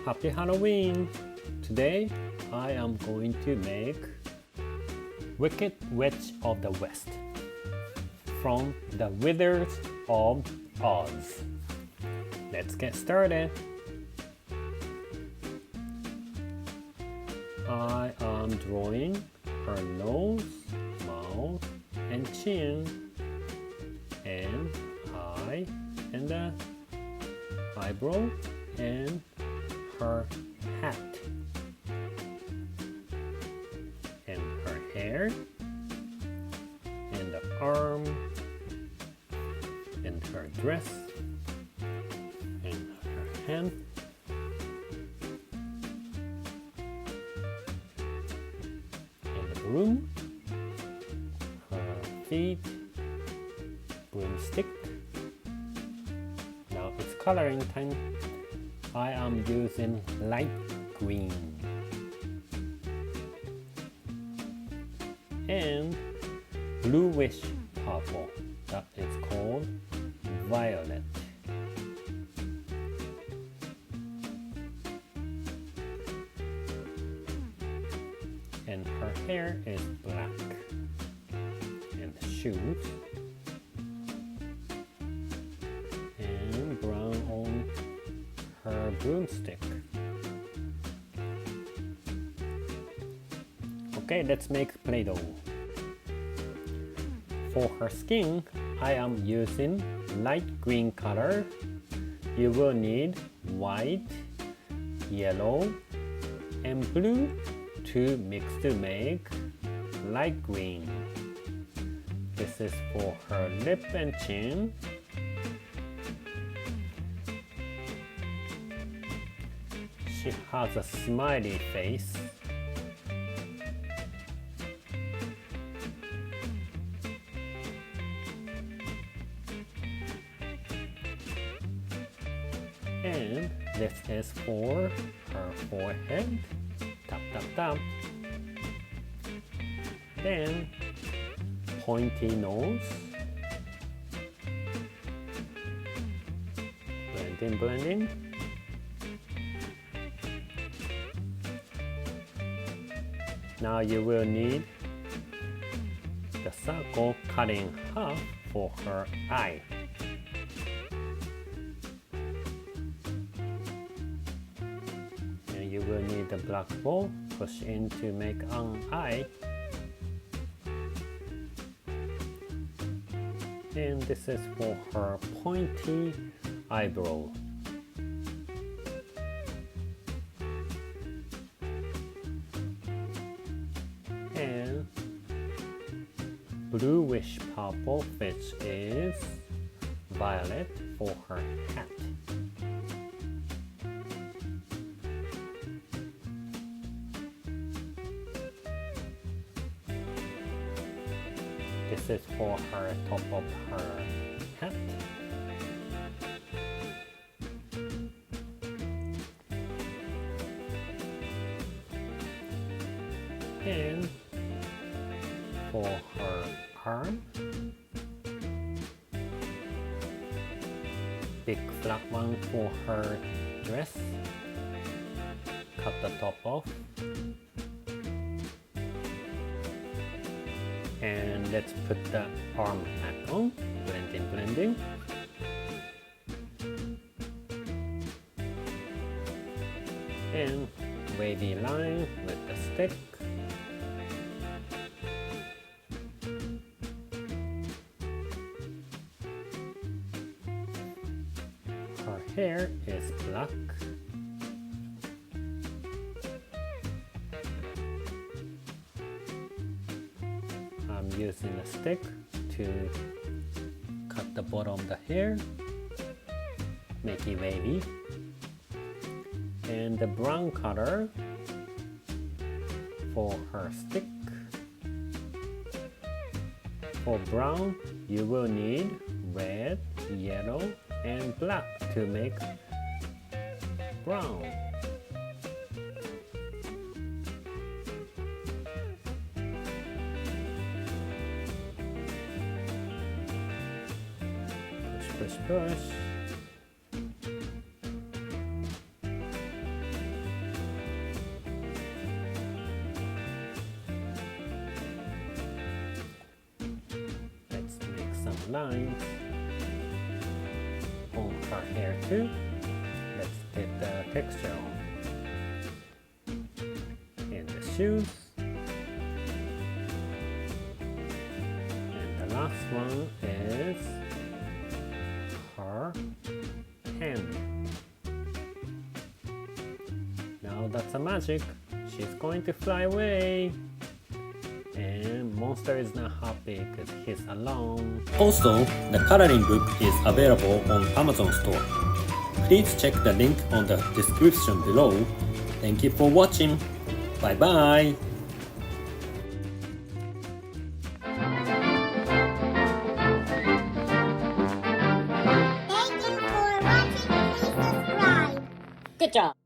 Happy Halloween! Today I am going to make Wicked Witch of the West from the Wizards of Oz. Let's get started. I am drawing her nose, mouth, and chin, and eye, and the eyebrow, and her hat, and her hair, and the arm, and her dress, and her hand, and the broom, her feet, broomstick. Now it's coloring time. I am using light green and bluish purple that is called violet. And her hair is black, and the shoes and brown on her broomstick. Okay, let's make Play-Doh. For her skin, I am using light green color. You will need white, yellow, and blue to mix to make light green. This is for her lip and chin. She has a smiley face. And this is for her forehead. Tap, tap, tap. Then pointy nose. Blending, blending. Now you will need the circle cut in half for her eye. And you will need the black ball push in to make an eye. And this is for her pointy eyebrow. And bluish purple, which is violet, for her hat. This is for her top of her hat. And for her arm, big flat one for her dress. Cut the top off. And let's put the arm hat on. Blending, blending. And wavy line with the stick. Her hair is black. I'm using a stick to cut the bottom of the hair, make it wavy. And the brown color for her stick. For brown, you will need red, yellow, and black to make brown. Push, push, push. lines on her hair too. Let's get the texture on. And the shoes. And the last one is her hand. Now that's a magic. She's going to fly away. And Monster is not happy because he's alone. Also, the coloring book is available on Amazon store. Please check the link on the description below. Thank you for watching. Bye bye. Thank you for watching. Please subscribe. Good job.